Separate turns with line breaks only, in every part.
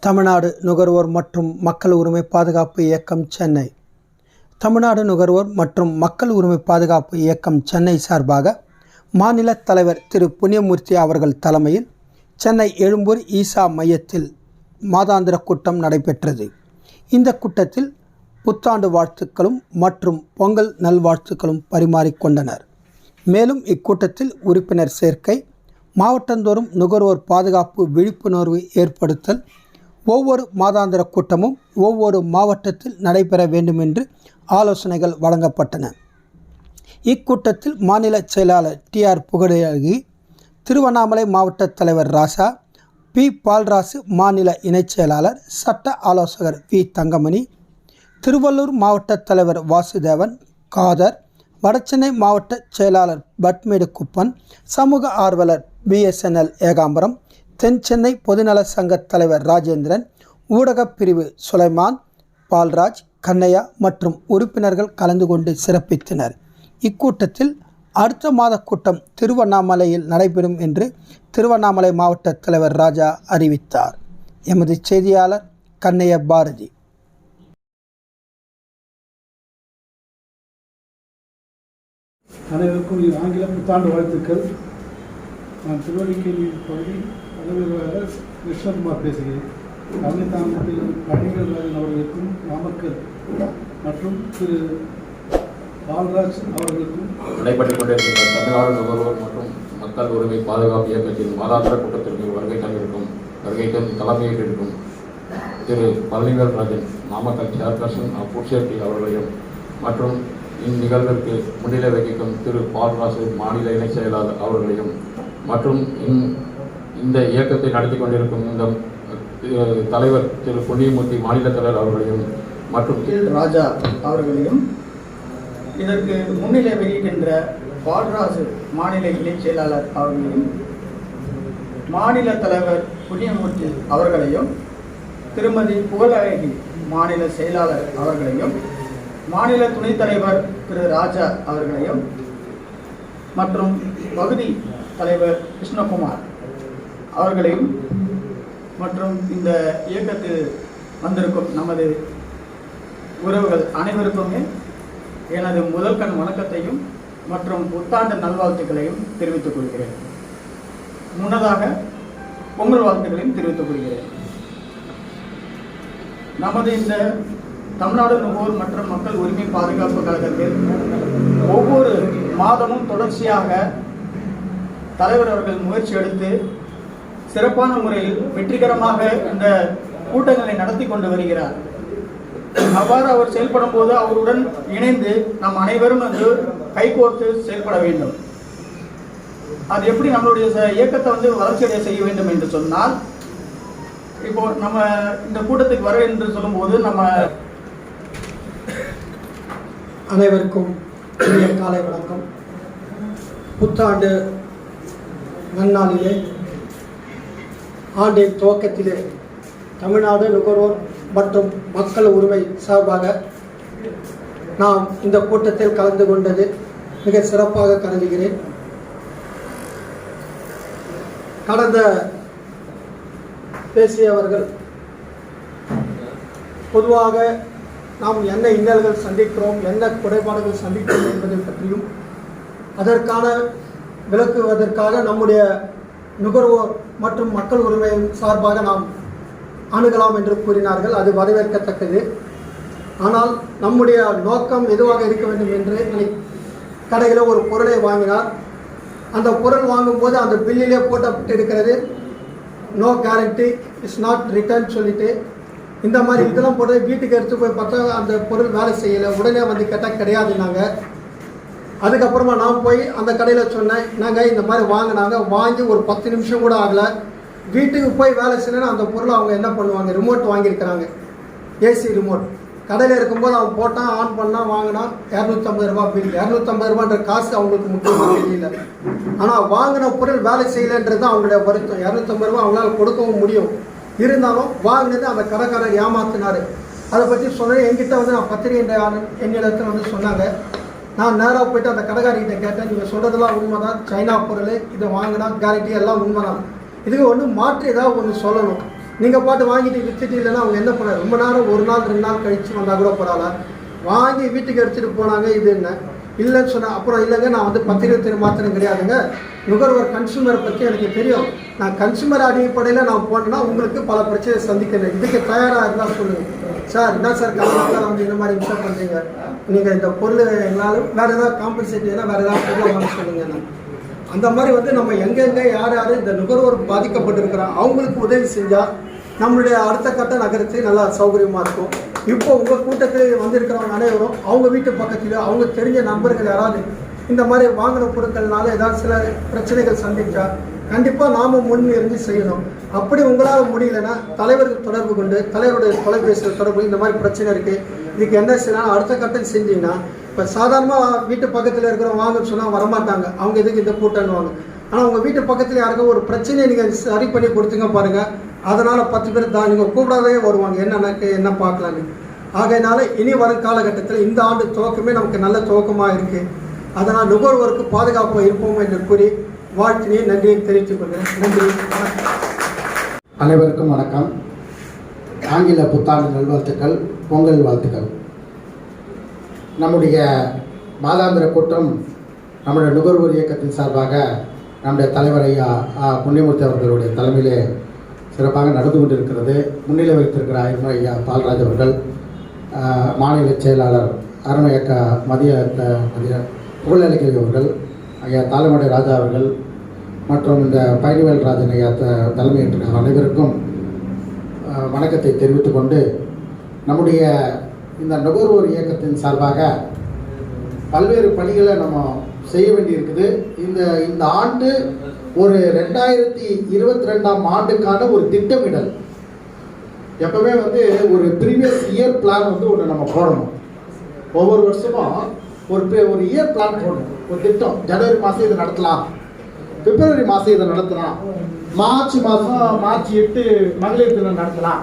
தமிழ்நாடு நுகர்வோர் மற்றும் மக்கள் உரிமை பாதுகாப்பு இயக்கம் சென்னை. தமிழ்நாடு நுகர்வோர் மற்றும் மக்கள் உரிமை பாதுகாப்பு இயக்கம் சென்னை சார்பாக மாநில தலைவர் திரு புண்ணியமூர்த்தி அவர்கள் தலைமையில் சென்னை எழும்பூர் ஈசா மையத்தில் மாதாந்திர கூட்டம் நடைபெற்றது. இந்த கூட்டத்தில் புத்தாண்டு வாழ்த்துக்களும் மற்றும் பொங்கல் நல்வாழ்த்துக்களும் பரிமாறிக்கொண்டனர். மேலும் இக்கூட்டத்தில் உறுப்பினர் சேர்க்கை, மாவட்டந்தோறும் நுகர்வோர் பாதுகாப்பு விழிப்புணர்வு ஏற்படுத்தல், ஒவ்வொரு மாதாந்திர கூட்டமும் ஒவ்வொரு மாவட்டத்தில் நடைபெற வேண்டும் என்று ஆலோசனைகள் வழங்கப்பட்டன. இக்கூட்டத்தில் மாநில செயலாளர் TR புகழழகி, திருவண்ணாமலை மாவட்ட தலைவர் ராசா, P பால்ராசு மாநில இணைச் செயலாளர், சட்ட ஆலோசகர் V தங்கமணி, திருவள்ளூர் மாவட்ட தலைவர் வாசுதேவன், காதர், வடசென்னை மாவட்ட செயலாளர் பட்மேடு குப்பன், சமூக ஆர்வலர் BSNL ஏகாம்பரம், தென் சென்னை பொதுநல சங்க தலைவர் ராஜேந்திரன், ஊடகப் பிரிவு சுலைமான், பால்ராஜ், கண்ணையா மற்றும் உறுப்பினர்கள் கலந்து கொண்டு சிறப்பித்தனர். இக்கூட்டத்தில் அடுத்த மாத கூட்டம் திருவண்ணாமலையில் நடைபெறும் என்று திருவண்ணாமலை மாவட்ட தலைவர் ராஜா அறிவித்தார். எமது செய்தியாளர் கண்ணையா பாரதி.
அனைவருக்கும் ஆங்கில புத்தாண்டு வாழ்த்துக்கள். நான் திருவள்ளிக்கேணி பகுதி தலைவராக கிருஷ்ணகுமார் பேசுகிறேன். தமிழ்நாட்டில் பணிகள் அவர்களுக்கும், நாமக்கல் மற்றும் திரு பால்ராஜ் அவர்களுக்கும்
நடைபெற்றுக் கொண்டிருக்கின்ற தமிழ்நாடு நுகர்வோர் மற்றும் மக்கள் உரிமை பாதுகாப்பு இயக்கத்தின் மாதாந்திர கூட்டத்திற்கு வருகை தலைமையேற்றிருக்கும் திரு Palanivel Rajan, Namakkal chairperson food safety அவர்களையும் மற்றும் இந்நிகழ்விற்கு முன்னிலை வகிக்கும் திரு பால்ராசு மாநில இணைச் செயலாளர் அவர்களையும் மற்றும் இந்த இயக்கத்தை நடத்தி கொண்டிருக்கும் இந்த தலைவர் திரு புண்ணியமூர்த்தி மாநில தலைவர் அவர்களையும் மற்றும்
ராஜா அவர்களையும், இதற்கு முன்னிலை வகிக்கின்ற பால்ராசு மாநில இணைச் செயலாளர் அவர்களையும், மாநில தலைவர் புண்ணியமூர்த்தி அவர்களையும், திருமதி புகழழகி மாநில செயலாளர் அவர்களையும், மாநில துணைத் தலைவர் திரு ராஜா அவர்களையும் மற்றும் பகுதி தலைவர் கிருஷ்ணகுமார் அவர்களையும் மற்றும் இந்த இயக்கத்தில் வந்திருக்கும் நமது உறவுகள் அனைவருக்குமே எனது முதல் கண் வணக்கத்தையும் மற்றும் புத்தாண்டு நல்வாழ்த்துக்களையும் தெரிவித்துக் கொள்கிறேன். முன்னதாக பொங்கல் வாழ்த்துக்களையும் தெரிவித்துக் கொள்கிறேன். நமது இந்த தமிழ்நாடு நுகர்வோர் மற்றும் மக்கள் உரிமை பாதுகாப்பு கழகத்தில் ஒவ்வொரு மாதமும் தொடர்ச்சியாக தலைவர் அவர்கள் முயற்சி எடுத்து சிறப்பான முறையில் வெற்றிகரமாக இந்த கூட்டங்களை நடத்தி கொண்டு வருகிறார். அவ்வாறு அவர் செயல்படும் போது அவருடன் இணைந்து நம் அனைவரும் கைகோர்த்து செயல்பட வேண்டும். அது எப்படி நம்மளுடைய இயக்கத்தை வளர்ச்சியடைய செய்ய வேண்டும் என்று சொன்னால், இப்போ நம்ம இந்த கூட்டத்துக்கு வர என்று சொல்லும்போது நம்ம
அனைவருக்கும் இனிய காலை வணக்கம். புத்தாண்டு நன்னாளிலே, ஆண்டின் துவக்கத்திலே தமிழ்நாடு நுகர்வோர் மற்றும் மக்கள் உரிமை சார்பாக நாம் இந்த கூட்டத்தில் கலந்து கொண்டது மிக சிறப்பாக கருதுகிறேன். கடந்த பேசியவர்கள் பொதுவாக நாம் என்ன இன்னல்கள் சந்திக்கிறோம், என்ன குறைபாடுகள் சந்திக்கிறோம் என்பதை பற்றியும் அதற்கான விளக்குவதற்காக நம்முடைய நுகர்வோர் மற்றும் மக்கள் உரிமை சார்பாக நாம் அணுகலாம் என்று கூறினார்கள். அது வரவேற்கத்தக்கது. ஆனால் நம்முடைய நோக்கம் எதுவாக இருக்க வேண்டும் என்று கடையில் ஒரு பொருளை வாங்கினார். அந்த பொருள் வாங்கும்போது அந்த பில்லிலே போட்டப்பட்டு இருக்கிறது no guarantee, is not return சொல்லிட்டு, இந்த மாதிரி இதெல்லாம் போட்டு வீட்டுக்கு எடுத்து போய் பார்த்தா அந்த பொருள் வேலை செய்யலை. உடனே கேட்டால் கிடையாதுனாங்க. அதுக்கப்புறமா நான் போய் அந்த கடையில் சொன்னேன், நாங்கள் இந்த மாதிரி வாங்கி ஒரு 10 நிமிஷம் கூட ஆகலை. வீட்டுக்கு போய் வேலை செய்யணுன்னா அந்த பொருளை அவங்க என்ன பண்ணுவாங்க, ரிமோட் வாங்கியிருக்கிறாங்க, AC ரிமோட். கடையில் இருக்கும்போது அவன் போட்டான், ஆன் பண்ணால் வாங்கினான், 250 ரூபா பில். 250 ரூபான்ற காசு அவங்களுக்கு முக்கியமாக தெரியல. ஆனால் வாங்கின பொருள் வேலை செய்யலைன்றது தான் அவங்களுடைய வருத்தம். 250 ரூபா அவங்களால கொடுக்கவும் முடியும். இருந்தாலும் வாங்கினது அந்த கடைக்காரர் ஏமாத்தினார். அதை பற்றி சொன்னேன். என்கிட்ட நான் பத்திரிகை என்னிடத்தில் சொன்னாங்க. நான் நேராக போய்ட்டு அந்த கடைக்காரிகிட்ட கேட்டேன், நீங்கள் சொல்கிறதெல்லாம் உண்மை தான், சைனா பொருள், இதை வாங்கினா கேரண்டி எல்லாம் உண்மை தான், இதுக்கு ஒன்று மாற்று ஏதாவது ஒன்று சொல்லணும். நீங்கள் பாட்டு வாங்கிட்டு விற்றுட்டு இல்லைன்னா அவங்க என்ன பண்ண ரொம்ப நேரம் 1 நாள் 2 நாள் கழித்து வந்தால் கூட பரவாயில்ல, வாங்கி வீட்டுக்கு எடுத்துகிட்டு போனாங்க. இது என்ன இல்லைன்னு சொன்னேன். அப்புறம் இல்லைங்க நான் வந்து 10-20 மாத்திரம் கிடையாதுங்க, நுகர்வோர் கன்சூமரை பற்றி எனக்கு தெரியும், நான் கன்சூமர் அடிப்படையில் நான் போனேன்னா உங்களுக்கு பல பிரச்சனை சந்திக்கிறேன், இதுக்கு தயாராக இருந்தால் சொல்லுங்கள். சார் என்ன சார் காரணத்தால் வந்து இந்த மாதிரி இன்ஸ்டால் பண்ணுறீங்க, நீங்கள் இந்த பொருள் எங்களால் வேறு ஏதாவது காம்பன்சேட்டிவ்னா வேறு ஏதாவது பொருளை வாங்க சொல்லுங்கள். அந்த மாதிரி வந்து நம்ம எங்கெங்கே யார் யார் இந்த நுகர்வோர் பாதிக்கப்பட்டிருக்கிறோம் அவங்களுக்கு உதவி செஞ்சால் நம்மளுடைய அடுத்த கட்ட நகரத்துக்கு நல்லா சௌகரியமாக இருக்கும். இப்போ உங்கள் கூட்டத்தில் வந்திருக்கிறவங்க அனைவரும் அவங்க வீட்டு பக்கத்தில் அவங்க தெரிஞ்ச நண்பர்கள் யாராவது இந்த மாதிரி வாங்கின பொருட்கள்னால ஏதாவது சில பிரச்சனைகள் சந்திச்சா கண்டிப்பாக நாம் முன் இருந்து செய்யணும். அப்படி உங்களால் முடியலன்னா தலைவர்கள் தொடர்பு கொண்டு தலைவருடைய தொலைபேசியில் தொடர்பு இந்த மாதிரி பிரச்சனை இருக்குது, இதுக்கு என்ன செய்யலாம் அடுத்த கட்டம் செஞ்சீங்கன்னா, இப்போ சாதாரணமாக வீட்டு பக்கத்தில் இருக்கிறவங்க வாங்கன்னு சொன்னால் வரமாட்டாங்க, அவங்க எதுக்கு இந்த கூட்டம்னுவாங்க. ஆனால் உங்கள் வீட்டு பக்கத்தில் யாருக்கும் ஒரு பிரச்சனையை நீங்கள் சரி பண்ணி கொடுத்துங்க பாருங்கள், அதனால் 10 பேர் தான் நீங்கள் கூப்பிடாதே வருவாங்க, என்ன பார்க்கலான்னு. ஆகையினால இனி வரும் காலகட்டத்தில் இந்த ஆண்டு துவக்கமே நமக்கு நல்ல துவக்கமாக இருக்குது. அதனால் நுகர்வோருக்கு பாதுகாப்பாக இருப்போம் என்று கூறி வாழ்த்தினை நன்றியை தெரிவித்துக் கொள்கிறேன். நன்றி.
அனைவருக்கும் வணக்கம். ஆங்கில புத்தாண்டு நல்வாழ்த்துக்கள், பொங்கல் வாழ்த்துக்கள். நம்முடைய மாதாந்திர கூட்டம் நம்முடைய நுகர்வோர் இயக்கத்தின் சார்பாக நம்முடைய தலைவர் ஐயா புண்ணியமூர்த்தி அவர்களுடைய தலைமையிலே சிறப்பாக நடந்து கொண்டிருக்கிறது. முன்னிலை வைத்திருக்கிற ஐயா பால்ராஜ் அவர்கள், மாநில செயலாளர் அருமையக்க மதிய புகழலிக்கை அவர்கள், ஐயா தாளமடை ராஜா அவர்கள் மற்றும் இந்த பழனிவேல் ராஜன் ஐயா தலைமையேற்ற அனைவருக்கும் வணக்கத்தை தெரிவித்துக் கொண்டு, நம்முடைய இந்த நுகர்வோர் இயக்கத்தின் சார்பாக பல்வேறு பணிகளை நம்ம செய்ய வேண்டியிருக்குது. இந்த ஆண்டு ஒரு 2022ஆம் ஆண்டுக்கான ஒரு திட்டமிடல், எப்பவுமே வந்து ஒரு ப்ரீவியஸ் இயர் பிளான் வந்து ஒன்று நம்ம போடணும். ஒவ்வொரு வருஷமும் ஒரு இயர் பிளான் போடணும், ஒரு திட்டம். ஜனவரி மாதம் இதை நடத்தலாம், பிப்ரவரி மாதம் இதை நடத்தலாம், மார்ச் 8 மகளிர் தினம் நடத்தலாம்.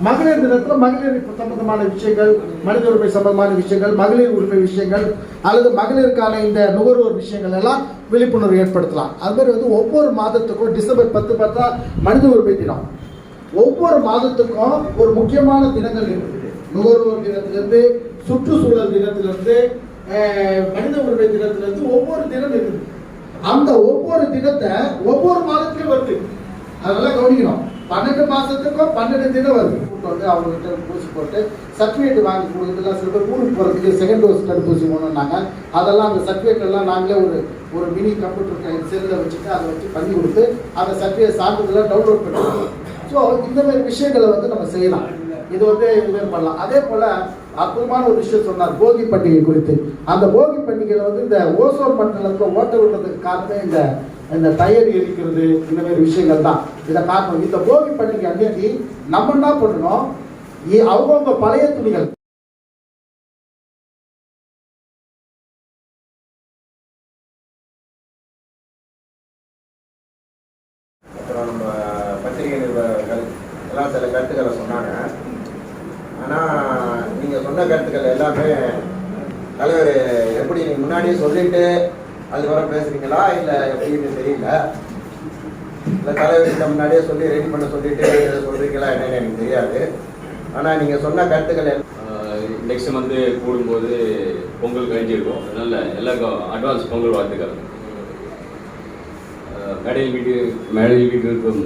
மகளிர் தினத்தில் மகளிர் சம்பந்தமான விஷயங்கள், மனித உரிமை சம்பந்தமான விஷயங்கள், மகளிர் உரிமை விஷயங்கள் அல்லது மகளிருக்கான இந்த நுகர்வோர் விஷயங்கள் எல்லாம் விழிப்புணர்வு ஏற்படுத்தலாம். அதுமாதிரி வந்து ஒவ்வொரு மாதத்துக்கும் டிசம்பர் 10 மனித உரிமை தினம், ஒவ்வொரு மாதத்துக்கும் ஒரு முக்கியமான தினங்கள் இருக்குது. நுகர்வோர் தினத்திலிருந்து, சுற்றுச்சூழல் தினத்திலிருந்து, மனித உரிமை தினத்திலிருந்து ஒவ்வொரு தினம் இருக்குது. அந்த ஒவ்வொரு தினத்தை ஒவ்வொரு மாதத்திலும் வருது, அதெல்லாம் கவனிக்கணும். 12 மாதத்துக்கும் 12 தினம் வருது. வந்து அவங்ககிட்ட ஊசி போட்டு சர்டிஃபிகேட் வாங்கி கொடுக்குறதுலாம் சில பேர் ஊருக்கு போகிறதுக்கு செகண்ட் டோஸ் தடுப்பூசி போகணுன்னாங்க. அதெல்லாம் அந்த சர்டிஃபிகேட் எல்லாம் நாங்களே ஒரு மினி கம்ப்யூட்டர் செல்லில் வச்சுட்டு அதை வச்சு பண்ணி கொடுத்து அந்த சர்டிஃபிகேட் சான்றிதழ் டவுன்லோட் பண்ணிடுவோம். ஸோ இந்த மாதிரி விஷயங்களை வந்து நம்ம செய்யலாம். இது வந்து இதுமாரி பண்ணலாம். அதே போல் அற்புதமான ஒரு விஷயம் சொன்னார் போகி பண்டிகை குறித்து. அந்த போகி பண்டிகையில் வந்து இந்த ஓசோன் மண்டலத்தில் ஓட்ட விடுறதுக்கு காரணமே இந்த டயர் எரிக்கிறது, இந்த மாதிரி விஷயங்கள் தான் இதை காரணம். இந்த போகி பண்டிகை அன்னைக்கு நம்ம என்ன பண்ணணும், அவங்கவுங்க பழைய துணிகள்
நம்ம பத்திரிகை நிருபர்கள் எல்லாம் சில கருத்துக்களை சொன்னாங்க. ஆனால் நீங்கள் சொன்ன கருத்துக்கள் எல்லாமே தலைவர் எப்படி முன்னாடியே சொல்லிட்டு அதுக்கப்புறம் பேசுறீங்களா இல்லை எப்படின்னு தெரியல. இல்லை தலைவர்கிட்ட முன்னாடியே சொல்லி ரெடி பண்ண சொல்லிட்டு சொல்றீங்களா என்னன்னு எனக்கு தெரியாது. ஆனால் நீங்கள் சொன்ன கருத்துக்கள்
நெக்ஸ்ட் மந்த்து கூடும்போது பொங்கல் கழிஞ்சிருக்கும். அதனால் எல்லாருக்கும் அட்வான்ஸ் பொங்கல் வாழ்த்துக்கள். மேடையில் வீட்டிற்கும்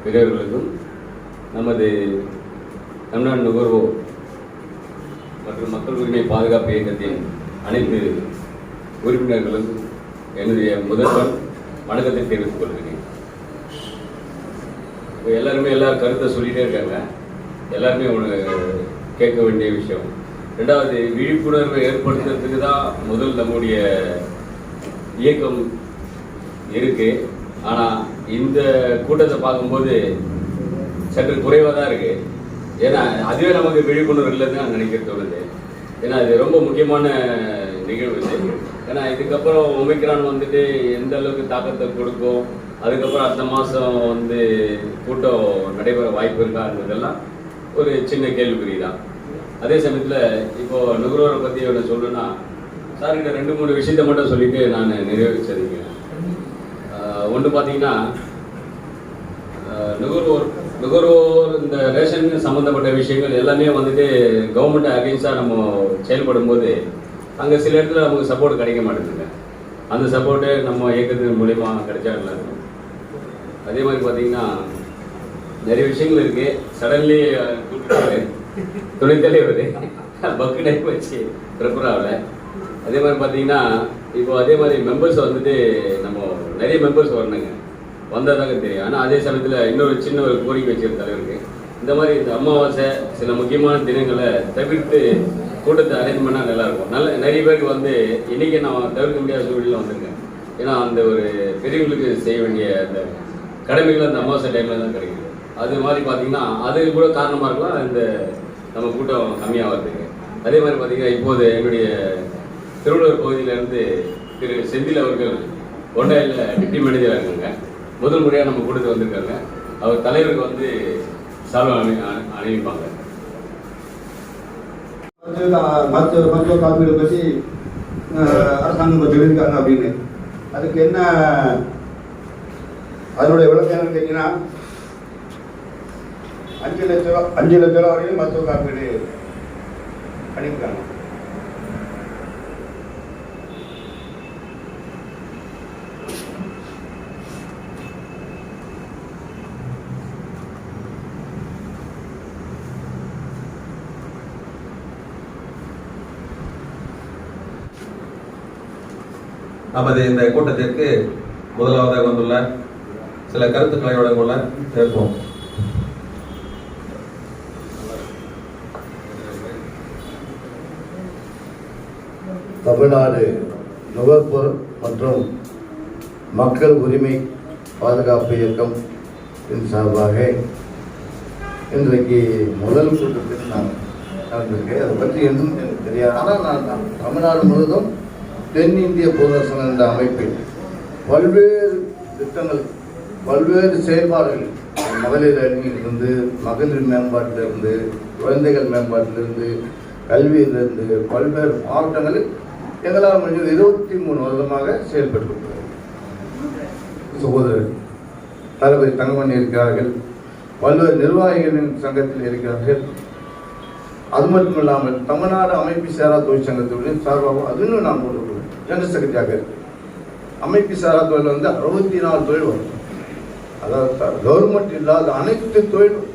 பெரியவர்களுக்கும் நமது தமிழ்நாடு நுகர்வோர் மற்றும் மக்கள் உரிமை பாதுகாப்பு இயக்கத்தின் அனைத்து உறுப்பினர்களுக்கும் என்னுடைய முதல்வன் வணக்கத்தை தெரிவித்துக் கொள்கிறேன். இப்போ எல்லாரும் கருத்தை சொல்லிகிட்டே இருக்காங்க. எல்லாருமே ஒன்று கேட்க வேண்டிய விஷயம். ரெண்டாவது, விழிப்புணர்வை ஏற்படுத்துறதுக்கு தான் முதல் நம்முடைய இயக்கம் இருக்கு. ஆனால் இந்த கூட்டத்தை பார்க்கும்போது சற்று குறைவாக தான் இருக்கு. ஏன்னா அதுவே நமக்கு விழிப்புணர்வு இல்லைன்னு நான் நினைக்க தோணுது. ஏன்னா இது ரொம்ப முக்கியமான நிகழ்வு இது. ஏன்னா இதுக்கப்புறம் ஒமிக்ரான் வந்துட்டு எந்த அளவுக்கு தாக்கத்தை கொடுக்கும், அதுக்கப்புறம் அடுத்த மாதம் வந்து கூட்டம் நடைபெற வாய்ப்பு இருக்கான்றதெல்லாம் ஒரு சின்ன கேள்விக்குறி தான். அதே சமயத்தில் இப்போது நுகர்வோரை பற்றி ஒன்று சொல்லணும்னா, சார்கிட்ட 2-3 விஷயத்தை மட்டும் சொல்லிட்டு நான் நிறைவேற்றிருக்கேன். ஒன்று பார்த்தீங்கன்னா, நுகர்வோர் நுகர்வோர் இந்த ரேஷன் சம்மந்தப்பட்ட விஷயங்கள் எல்லாமே வந்துட்டு கவர்மெண்ட் அகைன்ஸ்டாக நம்ம செயல்படும் போது அங்கே சில இடத்துல நமக்கு சப்போர்ட் கிடைக்க மாட்டேங்குதுங்க. அந்த சப்போர்ட்டு நம்ம இயக்கத்தின் மூலிமா கிடைச்சா நல்லா இருக்கும். அதே மாதிரி பார்த்தீங்கன்னா நிறைய விஷயங்கள் இருக்குது. சடன்லி துணைத் தலைவர் பக்கு டைப் வச்சு ப்ரிப்பேர் ஆகலை. அதே மாதிரி பார்த்தீங்கன்னா இப்போ அதே மாதிரி மெம்பர்ஸ் வந்துட்டு நம்ம நிறைய மெம்பர்ஸ் வரணுங்க, வந்தால் தாங்க தெரியும். ஆனால் அதே சமயத்தில் இன்னொரு சின்ன ஒரு கோரிக்கை வச்சுருக்க தலைவருக்கு, இந்த மாதிரி இந்த அமாவாசை சில முக்கியமான தினங்களை தவிர்த்து கூட்டத்தை அரேஞ்ச் பண்ணால் நல்லாயிருக்கும். நிறைய பேருக்கு வந்து இன்றைக்கி நான் தவிர்க்க முடியாத சூழ்நிலையில் வந்திருக்கேன். ஏன்னா அந்த ஒரு பெரியவங்களுக்கு செய்ய வேண்டிய அந்த கடமைகள் அந்த அமாவாசை டைமில் தான் கிடைக்குது. அது மாதிரி பார்த்தீங்கன்னா அது கூட காரணமாக இருக்கலாம் இந்த நம்ம கூட்டம் கம்மியாகிறதுக்கு. அதே மாதிரி பார்த்தீங்கன்னா இப்போது என்னுடைய திருவள்ளூர் பகுதியிலேருந்து திரு செந்தில் அவர்கள் ஒன்றையில் டிப்டி மேனேஜராக இருக்காங்க. முதல் முறையாக நம்ம கூட்டத்தில் வந்திருக்காங்க. அவர் தலைவருக்கு வந்து சால்வா அணிவிப்பாங்க.
மருத்துவ காப்பீடு பற்றி அரசாங்கம் சொல்லியிருக்காங்க அப்படின்னு, அதுக்கு என்ன அதனுடைய விளக்கம் என்னன்னு கேட்டீங்கன்னா 5 லட்ச ரூபா வரையும் மருத்துவ காப்பீடு பண்ணியிருக்காங்க.
நமது இந்த கூட்டத்திற்கு முதலாவதாக வந்துள்ள சில கருத்துக்களை வழங்குள்ள கேட்போம்.
தமிழ்நாடு நுகர்வோர் மற்றும் மக்கள் உரிமை பாதுகாப்பு இயக்கம் சார்பாக இன்றைக்கு முதல் கூட்டத்தில் நான் கலந்திருக்கேன். அதை பற்றி எதுவும் எனக்கு தெரியாது. ஆனால் நான் தமிழ்நாடு முழுவதும் தென்னிந்திய பொதுசங்கம் என்ற அமைப்பில் பல்வேறு திட்டங்கள், பல்வேறு செயல்பாடுகள், மகளிர் அணியிலிருந்து, மகளிர் மேம்பாட்டிலிருந்து, குழந்தைகள் மேம்பாட்டிலிருந்து, கல்வியிலிருந்து பல்வேறு மாவட்டங்களில் எங்களால் முடிஞ்ச 23 வருடமாக செயல்பட்டு சகோதரர் தளபதி தங்கமணி இருக்கிறார்கள், பல்வேறு நிர்வாகிகளின் சங்கத்தில் இருக்கிறார்கள். அது மட்டும் இல்லாமல் தமிழ்நாடு அமைப்பு சாரா தொழிற்சங்கத்தின் சார்பாக அதுன்னு நான் ஒரு ஜெனரல் செக்ரட்டரியாக இருக்கு. அமைப்பு சாரா தொழில் வந்து 64 தொழில் வரும். அதாவது கவர்மெண்ட் இல்லாத அனைத்து தொழிலும்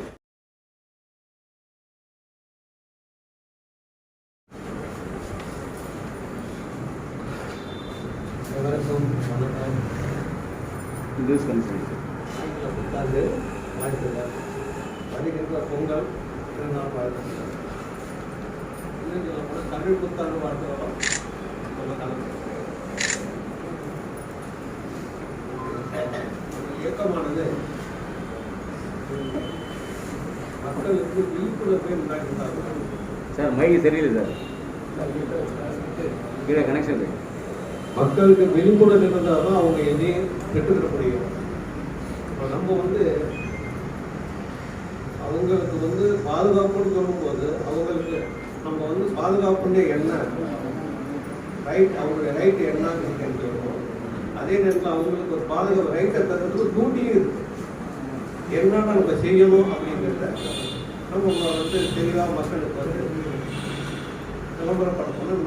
பொங்கல் தமிழ் புத்தாண்டு வாழ்த்துறோம். இயக்கமானது மக்களுக்கு விழிப்புணர்வை உண்டாக்கினார்கள்.
சார் மைக்கு சரியில்லை சார், கீழே கனெக்ஷன் இருக்கு.
மக்களுக்கு விழிப்புணர்வு இருந்தால் தான் அவங்க எதையும் பெற்றுக்கிற முடியும். இப்போ நம்ம வந்து அவங்களுக்கு பாதுகாப்புன்னு சொல்லும்போது அவங்களுக்கு நம்ம பாதுகாப்புடைய என்ன ரைட், அவங்களுடைய ரைட் என்னன்னு தெரிஞ்சுக்கணும். அதே நேரத்தில் அவங்களுக்கு ஒரு பாதுகாப்பு ரைட்டை தரதுக்கு டியூட்டியும் இருக்குது. என்னென்ன நம்ம செய்யணும் அப்படிங்கிறத நம்ம தெளிவாக மக்களுக்கு விளம்பரப்படுத்தணும்.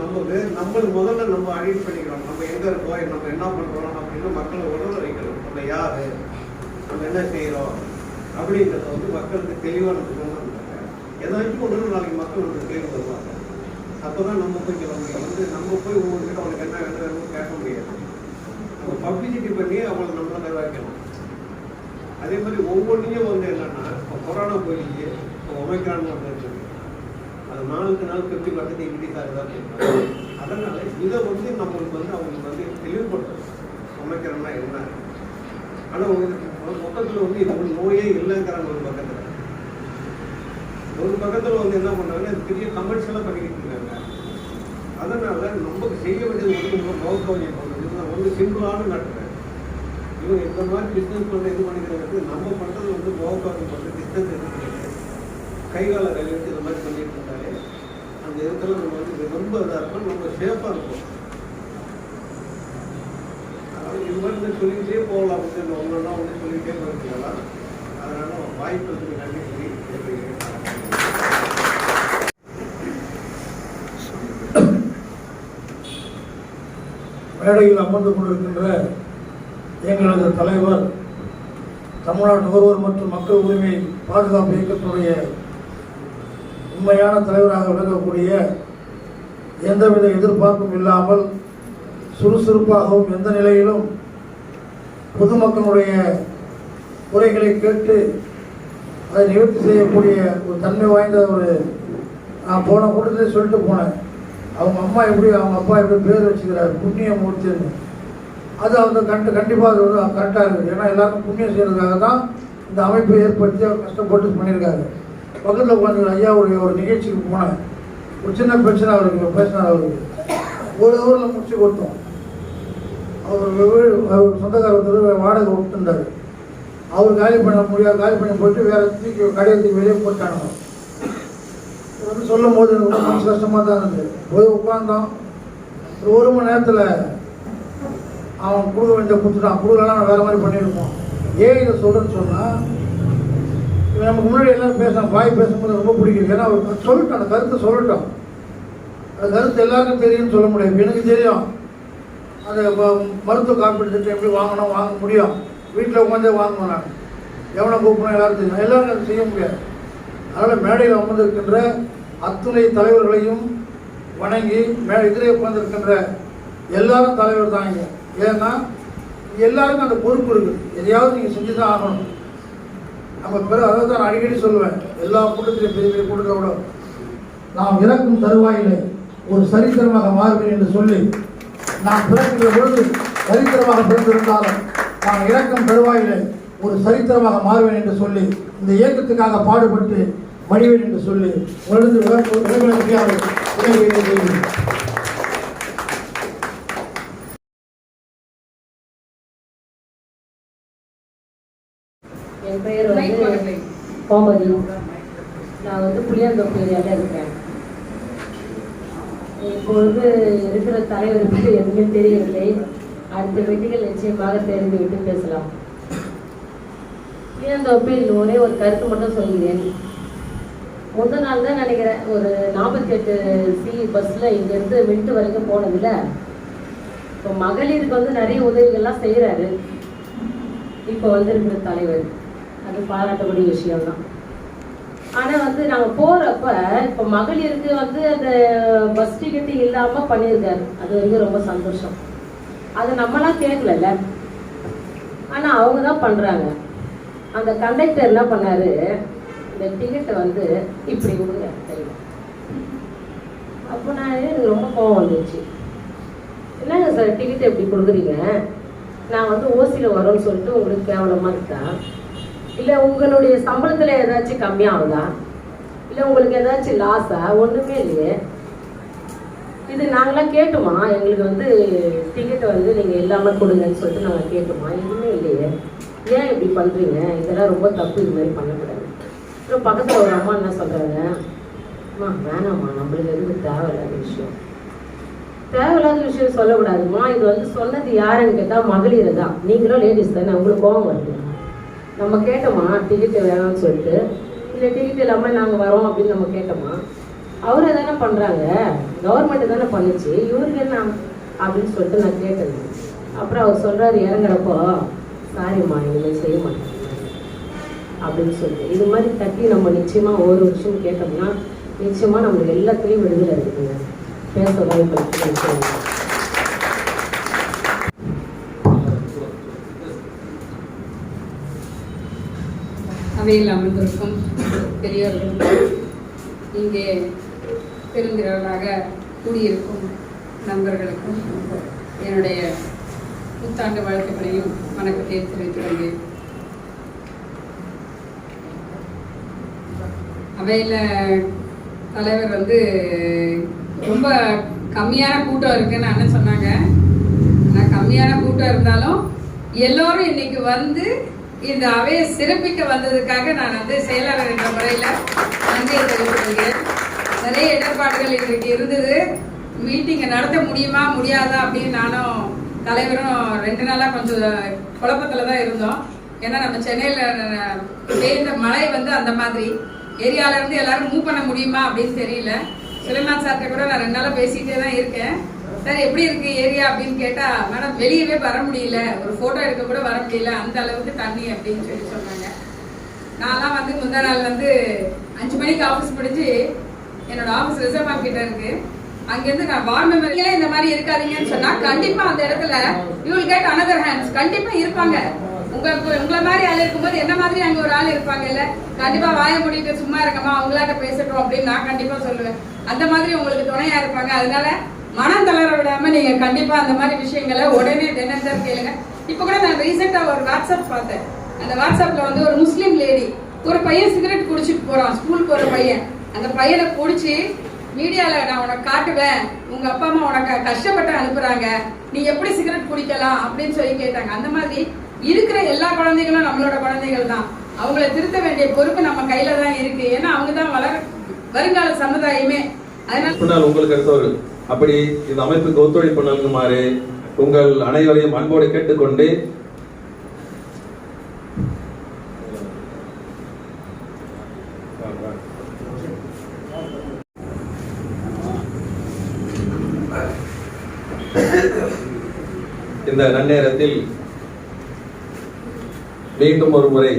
நம்மளுக்கு முதல்ல நம்ம ஐடென்டி பண்ணிக்கிறோம். நம்ம எங்கே இருக்கோம், நம்ம என்ன பண்ணுறோம் அப்படின்னு மக்களை உணர வைக்கணும். நம்ம யார், நம்ம என்ன செய்கிறோம் அப்படிங்கிறத மக்களுக்கு தெளிவாக நம்ம சொன்னாங்க. ஏதாச்சும் ஒன்று நாளைக்கு மக்கள் கேள்வி வருவாங்க. அப்போ தான் நம்ம போய் நம்ம போய் ஒவ்வொருக்கிட்ட அவனுக்கு என்ன வேணும்னு கேட்க முடியாது. நம்ம பப்ளிசிட்டி பண்ணி அவங்களை நம்மளை நிறைவேற்றணும். அதே மாதிரி ஒவ்வொன்றையும் என்னன்னா, இப்போ கொரோனா போயிடுச்சு, இப்போ ஒமைக்ரான் அப்படின்னு சொல்லி அது நாளுக்கு நாள் 50% இன்க்ரீஸ் ஆகுதான் சொல்லுவாங்க. அதனால் இதை நம்மளுக்கு அவங்களுக்கு தெளிவுபடுத்தணும் ஒமைக்ரான்னா என்ன. ஆனால் மொத்தத்தில் இது ஒரு நோயே இல்லைங்கிறாங்க. ஒரு பக்கத்தில் என்ன பண்ணாங்கன்னா பெரிய கமர்ஷியலாக பண்ணிக்கிட்டு இருக்காங்க. அதனால் நமக்கு செய்ய வேண்டியது கௌரவம் பண்ணுறது சிம்பிளான நடக்கிறேன். இவங்க இந்த மாதிரி பிஸ்னஸ் பண்ண இது பண்ணிக்கிறது நம்ம பண்ணுறது கௌரவம் பண்ணுறது டிஸ்டன்ஸ் எடுத்துக்கிட்டு கைகால கழிவுட்டு இந்த மாதிரி பண்ணிட்டு இருந்தாலே அந்த இடத்துல நம்ம ரொம்ப இதாக இருக்கும், நம்ம சேஃபாக இருக்கும். அதனால் இது மாதிரி சொல்லிக்கிட்டே போகலாம். ஒன்றுனா சொல்லிக்கிட்டே போயிருக்கலாம். அதனால வாய்ப்புக்கு நன்றி சொல்லி
மேடையில் அமர்ந்து கொண்டிருக்கின்ற எங்களது தலைவர், தமிழ்நாடு நுகர்வோர் மற்றும் மக்கள் உரிமை பாதுகாப்பு இயக்கத்துடைய உண்மையான தலைவராக விளங்கக்கூடிய, எந்தவித எதிர்பார்ப்பும் இல்லாமல் சுறுசுறுப்பாகவும் எந்த நிலையிலும் பொதுமக்களுடைய குறைகளை கேட்டு அதை நிவர்த்தி செய்யக்கூடிய ஒரு தன்மை வாய்ந்த நான் போன கூட்டத்திலே சொல்லிட்டு போனேன், அவங்க அம்மா எப்படி அவங்க அப்பா எப்படி பேர் வச்சுக்கிறாரு புண்ணியமூர்த்தின்னு. அது அவங்க கண்டிப்பாக அது வந்து கரெக்டாக இருக்குது. ஏன்னா எல்லாருக்கும் புண்ணியம் செய்கிறதுக்காக தான் இந்த அமைப்பை ஏற்படுத்தி அவர் கஷ்டப்பட்டு பண்ணியிருக்காரு. பக்கத்தில் உட்காந்து ஐயாவுடைய ஒரு நிகழ்ச்சிக்கு போனேன். ஒரு சின்ன பிரச்சனை அவருக்கு பேசினார். அவருக்கு ஒரு ஊரில் முடிச்சு கொடுத்தோம். அவர் சொந்தக்காரர் வாடகை விட்டுருந்தார். அவர் காலி பண்ணி போட்டு வேற தூக்கி கடையத்துக்கு வெளியே போட்டாங்க. வந்து சொல்லும் போது எனக்கு ரொம்ப மனசு கஷ்டமாக தான் இருந்தது. போய் உட்காந்தோம். ஒரு மணி நேரத்தில் அவன் கொடுக்க வேண்டிய கொடுத்துட்டான். கொடுக்கலாம் நான் வேறு மாதிரி பண்ணியிருப்போம். ஏன் இதை சொல்கிறேன்னு சொன்னால், நமக்கு முன்னாடி எல்லோரும் பேசலாம், வாய் பேசும்போது ரொம்ப பிடிக்கும். ஏன்னா அவர் சொல்லிட்டோம், அந்த கருத்தை சொல்லிட்டோம். அந்த கருத்து எல்லாருக்கும் தெரியும்னு சொல்ல முடியாது. எனக்கு தெரியும் அந்த மருத்துவ காப்பீடு திட்டம் எப்படி வாங்கணும், வாங்க முடியும். வீட்டில் உட்காந்தே வாங்கணும். நான் எவனை கூப்பிடணும் எல்லாரும் தெரியும். எல்லாரும் அதை செய்ய முடியாது. அதனால் மேடையில் அமர்ந்திருக்கின்ற அத்துணை தலைவர்களையும் வணங்கி இதிலே உட்கார்ந்துருக்கின்ற எல்லாரும் தலைவர் தான். இங்கே ஏன்னா எல்லாருக்கும் அந்த பொறுப்பு இருக்குது. எதையாவது நீங்கள் செஞ்சு தான் ஆகணும். நம்ம அதாவது தான் நான் அடிக்கடி சொல்லுவேன், எல்லா கூட்டத்திலையும் பெரிய பெரிய கூட்டத்தை விட நாம் இறக்கும் தருவாயிலே ஒரு சரித்திரமாக மாறுவேன் என்று சொல்லி, நாம் பிறக்கின்ற பொழுது சரித்திரமாக பிறந்திருந்தாலும் நான் இறக்கும் தருவாயிலே ஒரு சரித்திரமாக மாறுவேன் என்று சொல்லி, இந்த இயக்கத்துக்காக பாடுபட்டு மடிவேன் என்று சொல்லி
என் பெயர் வந்து கோமதி. நான் வந்து புளியாந்தோப்பு ஏரியாவில் இருக்கிறேன். இப்பொழுது இருக்கிற தலைவருக்கு எதுவுமே தெரியவில்லை. அடுத்த வெற்றிகள் நிச்சயமாக தெரிந்துவிட்டு பேசலாம். புளியாந்தோப்பில் ஒரே ஒரு கருத்து மட்டும் சொல்கிறேன். முதல் நாள் தான் நினைக்கிறேன், ஒரு 48C பஸ்ஸில் இங்கேருந்து மின்ட்டு வரைக்கும் போனதில்ல. இப்போ மகளிருக்கு வந்து நிறைய உதவிகள்லாம் செய்கிறாரு இப்போ வந்திருக்கிற தலைவர். அது பாராட்டக்கூடிய விஷயம்தான். ஆனால் வந்து நாங்கள் போகிறப்ப இப்போ மகளிருக்கு வந்து அந்த பஸ் டிக்கெட்டு இல்லாமல் பண்ணியிருக்காரு. அது வரைக்கும் ரொம்ப சந்தோஷம். அதை நம்மளாம் கேட்கல, ஆனால் அவங்க தான் பண்ணுறாங்க. அந்த கண்டக்டர் என்ன பண்ணாரு, இந்த டிக்கெட்டை வந்து இப்படி கொடுங்க தெரியும். அப்போ நான் எனக்கு ரொம்ப கோவம் வந்துச்சு. என்னங்க சார் டிக்கெட் எப்படி கொடுக்குறீங்க? நான் வந்து ஓசியில் வரோன்னு சொல்லிட்டு உங்களுக்கு கேவலமாக இருக்கா? இல்லை உங்களுடைய சம்பளத்தில் ஏதாச்சும் கம்மியாகுதா? இல்லை உங்களுக்கு ஏதாச்சும் லாஸா? ஒன்றுமே இல்லையே. இது நாங்களாம் கேட்டோமா? எங்களுக்கு வந்து டிக்கெட்டை வந்து நீங்கள் எல்லாமே கொடுங்கன்னு சொல்லிட்டு நாங்கள் கேட்டோமா? எதுவுமே இல்லையே. ஏன் இப்படி பண்ணுறீங்க? இதெல்லாம் ரொம்ப தப்பு, இது மாதிரி பண்ணக்கூடாது. அப்புறம் பக்கத்தில் ஒரு அம்மா என்ன சொல்கிறாங்க, அம்மா வேணாம்மா, நம்மளுக்கு எதுவும் தேவையில்லாத விஷயம். தேவையில்லாத விஷயம் சொல்லக்கூடாதுமா. இது வந்து சொன்னது யாருன்னு கேட்டால் மகளிர் தான். நீங்களும் லேடிஸ் தானே, உங்களுக்கு கோவம் வருது. நம்ம கேட்டோமா டிக்கெட்டு வேணாம்னு சொல்லிட்டு? இல்லை டிக்கெட் இல்லாமல் நாங்கள் வரோம் அப்படின்னு நம்ம கேட்டோமா? அவரை தானே பண்ணுறாங்க, கவர்மெண்ட்டு தானே பண்ணிச்சு, இவருக்கு என்ன அப்படின்னு சொல்லிட்டு நான் கேட்டேன். அப்புறம் அவர் சொல்கிறாரு இறங்குறப்போ, சாரிம்மா இனிமேல் செய்ய மாட்டேன் அப்படின்னு சொல்லிட்டு. இது மாதிரி தட்டி நம்ம நிச்சயமாக ஒவ்வொரு விஷயம் கேட்டோம்னா நிச்சயமாக நம்மளுக்கு எல்லாத்துலேயும் விடுதலை இருக்குதுங்க. பேச வாய்ப்பு.
அவையில் அமர்ந்திருக்கும் பெரியவர்கள், இங்கே பெருந்திரளாக கூடியிருக்கும் நண்பர்களுக்கும் என்னுடைய புத்தாண்டு வாழ்த்துக்களையும் வணக்கத்தை தெரிவித்துள்ளேன். அவையில் தலைவர் வந்து ரொம்ப கம்மியான கூட்டம் இருக்குன்னு அண்ணன் சொன்னாங்க. ஆனால் கம்மியான கூட்டம் இருந்தாலும் எல்லோரும் இன்னைக்கு வந்து இந்த அவையை சிறப்பிக்க வந்ததுக்காக நான் வந்து செயலாளர் என்ற முறையில் நன்றியை தெரிவித்துள்ளேன். நிறைய இடர்பாடுகள் இன்றைக்கு இருந்தது. மீட்டிங்கை நடத்த முடியுமா முடியாதா அப்படின்னு நானும் தலைவரும் 2 நாளாக கொஞ்சம் குழப்பத்தில் தான் இருந்தோம். ஏன்னா நம்ம சென்னையில் பெய்த மழை வந்து அந்த மாதிரி ஏரியால இருந்து எல்லாரும் மூவ் பண்ண முடியுமா அப்படின்னு தெரியல. சுலைமான் சார்கிட்ட கூட நான் 2 நாளாக பேசிகிட்டே தான் இருக்கேன். சார் எப்படி இருக்கு ஏரியா அப்படின்னு கேட்டா, மேடம் வெளியவே வர முடியல, ஒரு போட்டோ எடுக்க கூட வர முடியல, அந்த அளவுக்கு தண்ணி அப்படின்னு சொன்னாங்க. நான்லாம் வந்து முந்தா நாள் வந்து 5 மணிக்கு ஆஃபீஸ் முடிஞ்சு என்னோட ஆஃபீஸ் ரிசர்வ் பேங்க் கிட்ட இருக்கு. அங்கிருந்து நான் வார்டு மெம்பர்களே இந்த மாதிரி இருக்காதீங்கன்னு சொன்னா கண்டிப்பா அந்த இடத்துல you will get another hands. கண்டிப்பா இருப்பாங்க. உங்களை மாதிரி ஆள் இருக்கும்போது என்ன மாதிரி அங்க ஒரு ஆள் இருப்பாங்க இல்ல, கண்டிப்பா வாய மூடிட்டு சும்மா இருக்கமா அவங்களாட்ட பேசட்டும் அப்படின்னு நான் கண்டிப்பா சொல்லுவேன். அந்த மாதிரி உங்களுக்கு துணையா இருப்பாங்க. அதனால மனம் தளர விடாம நீங்க கண்டிப்பா அந்த மாதிரி விஷயங்களை உடனே தினந்தர் கேளுங்க. இப்ப கூட நான் ரீசெண்டா ஒரு வாட்ஸ்அப் பார்த்தேன். அந்த வாட்ஸ்அப்ல வந்து ஒரு முஸ்லீம் லேடி, ஒரு பையன் சிகரெட் குடிச்சிட்டு போறான், ஸ்கூலுக்கு ஒரு பையன். அந்த பையனை குடிச்சு மீடியால நான் உனக்கு காட்டுவேன், உங்க அப்பா அம்மா உனக்கு கஷ்டப்பட்டு அனுப்புறாங்க, நீ எப்படி சிகரெட் குடிக்கலாம் அப்படின்னு சொல்லி கேட்டாங்க. அந்த மாதிரி இருக்கிற எல்லா குழந்தைகளும் நம்மளோட குழந்தைகள் தான். அவங்கள திருத்த வேண்டிய பொறுப்பு நம்ம கையில தான் இருக்கு. ஏன்னா அவங்க தான் வருங்கால சமுதாயமே.
அதனால உங்களுக்கு அடுத்தவர்கள் அப்படி இந்த அமைப்புக்கு ஒத்துழைப்பு நல்குமாறு உங்கள் அனைவரையும் அன்போடு கேட்டுக்கொண்டு இந்த நன்னேரத்தில் மீண்டும் ஒரு முறை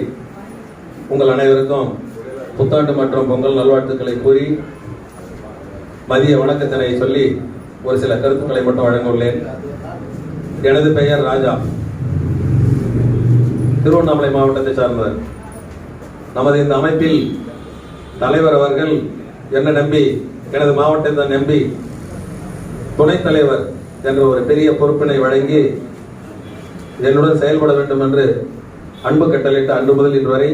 உங்கள் அனைவருக்கும் புத்தாண்டு மற்றும் பொங்கல் நல்வாழ்த்துக்களை கூறி மதிய வணக்கத்தினை சொல்லி ஒரு சில கருத்துக்களை மட்டும் வழங்க உள்ளேன். எனது பெயர் ராஜா, திருவண்ணாமலை மாவட்டத்தை சார்ந்தவர். நமது இந்த அமைப்பில் தலைவர் அவர்கள் என்னை நம்பி, எனது மாவட்டத்தை நம்பி துணைத் தலைவர் என்ற ஒரு பெரிய பொறுப்பினை வழங்கி என்னுடன் செயல்பட வேண்டும் என்று அன்பு கட்டளையிட்ட அன்று முதல் இன்று வரை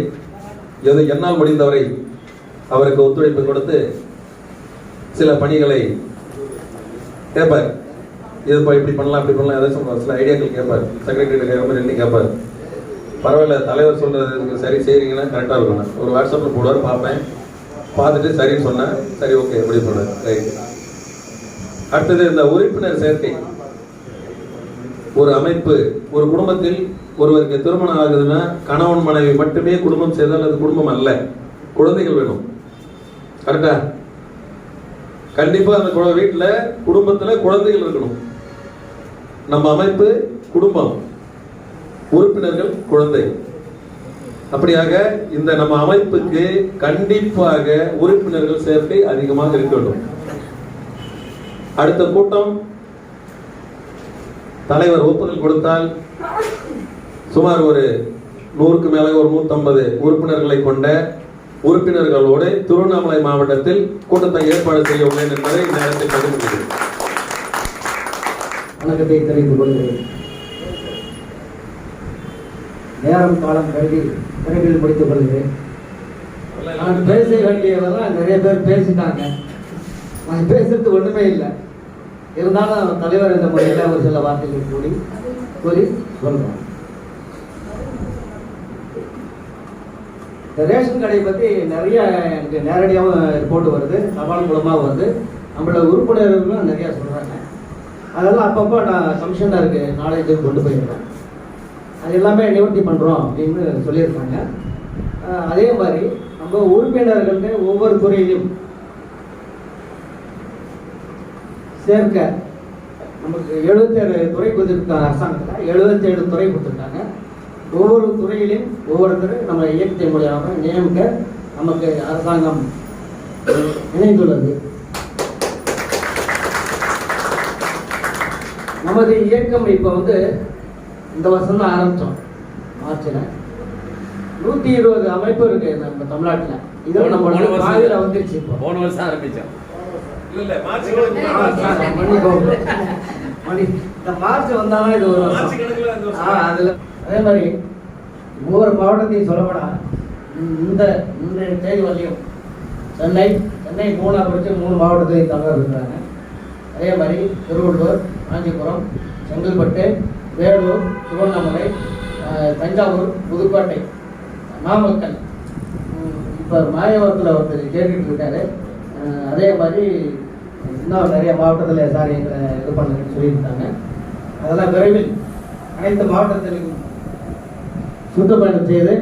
என்னால் முடிந்தவரை அவருக்கு ஒத்துழைப்பு கொடுத்து சில பணிகளை கேட்பார். இது இப்படி பண்ணலாம் அப்படி பண்ணலாம் ஏதாச்சும் சில ஐடியாக்கள் கேட்பார். செக்ரட்டரி கேட்பார், என்ன கேட்பார். பரவாயில்ல, தலைவர் சொல்றது சரி செய்றீங்கன்னா கரெக்டாக இருக்கணும். ஒரு வாட்ஸ்அப்பில் போடுவார், பார்ப்பேன், பார்த்துட்டு சரின்னு சொன்னேன், சரி ஓகே எப்படி சொன்னேன் ரைட். அடுத்தது இந்த உறுப்பினர் சேர்க்கை. ஒரு அமைப்பு, ஒரு குடும்பத்தில் ஒருவருக்கு திருமணம் ஆகுதுன்னா கணவன் மனைவி மட்டுமே குடும்பம் செய்தால் அது குடும்பம் அல்ல, குழந்தைகள் வேணும். கரெக்டா? கண்டிப்பா அந்த வீட்டுல குடும்பத்துல குழந்தைகள் இருக்கணும். நம்ம அமைப்பு குடும்பம், உறுப்பினர்கள் குழந்தை. அப்படியாக இந்த நம்ம அமைப்புக்கு கண்டிப்பாக உறுப்பினர்கள் சேர்க்கை அதிகமாக இருக்க வேண்டும். அடுத்த கூட்டம் தலைவர் ஒப்புதல் கொடுத்தால் சுமார் ஒரு 100க்கு மேல ஒரு 150 உறுப்பினர்களை கொண்ட உறுப்பினர்களோடு திருவண்ணாமலை மாவட்டத்தில் கூட்டத்தை ஏற்பாடு செய்ய உள்ளேன் என்பதை இந்த நேரத்தில் பதிவு செய்கிறேன்.
வணக்கத்தை தெரிவித்துக் கொள்கிறேன். நேரம் காலம் கருதி விரைவில் முடித்துக் கொள்கிறேன். நான் பேச வேண்டியவரெல்லாம் நிறைய பேர் பேசிட்டாங்க. நான் பேசுறது ஒண்ணுமே இல்லை. இருந்தாலும் தலைவர் இந்த முறையில் ஒரு சில வார்த்தைகள் கூறி சொல்றோம். ரேஷன் கடை பற்றி நிறைய எனக்கு நேரடியாகவும் ரிப்போர்ட் வருது, தபால் மூலமாக வருது. நம்மளோட உறுப்பினர்களும் நிறையா சொல்கிறாங்க. அதெல்லாம் அப்பப்போ நான் கமிஷனருக்கு நாலேஜுக்கு கொண்டு போயிருக்கேன். அது எல்லாமே நிவர்த்தி பண்ணுறோம் அப்படின்னு சொல்லியிருக்காங்க. அதே மாதிரி நம்ம உறுப்பினர்கள்ட்ட ஒவ்வொரு துறையிலும் சேர்க்க நமக்கு 77 துறை கொடுத்துருக்காங்க. அரசாங்கத்தில் 77 துறை கொடுத்துருக்காங்க. ஒவ்வொரு துறையிலும் ஒவ்வொருத்தரும் நம்ம இயக்கத்தின் மூலியமாக நியமிக்க நமக்கு அரசாங்கம் இணைந்துள்ளது. நமது இயக்கம் இப்போ இந்த வருஷம் தான் ஆரம்பித்தோம். மார்ச்சில் 120 அமைப்பு இருக்கு நம்ம தமிழ்நாட்டில். இது நம்ம காலையில் வந்துருச்சு. இப்போ போன வருஷம் ஆரம்பித்தோம். இந்த மார்ச் வந்தாலும் இது ஒரு அதில் அதே மாதிரி ஒவ்வொரு மாவட்டத்தையும் சொல்லப்படா இந்த தேதி வரலையும் சென்னை 3 படித்து 3 மாவட்டத்தையும் தமிழர் இருக்கிறாங்க. அதே மாதிரி திருவள்ளூர், காஞ்சிபுரம், செங்கல்பட்டு, வேலூர், திருவண்ணாமலை, தஞ்சாவூர், புதுக்கோட்டை, நாமக்கல், இப்போ மாயவரத்தில் ஒருத்தர் கேட்டுட்டு இருக்காரு. அதே மாதிரி இன்னும் நிறைய மாவட்டத்தில் சார் எங்களை இது பண்ணுன்னு சொல்லியிருக்காங்க. அதெல்லாம் விரைவில் அனைத்து மாவட்டத்திலும் சுற்றுப்பயணம் செய்து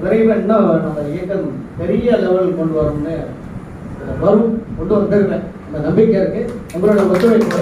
விரைவில் இன்னும் நம்ம இயக்கம் பெரிய லெவல் கொண்டு வரணும்னு கொண்டு வந்துருவேன். அந்த நம்பிக்கை இருக்கு. உங்களோட ஒத்துழைப்பு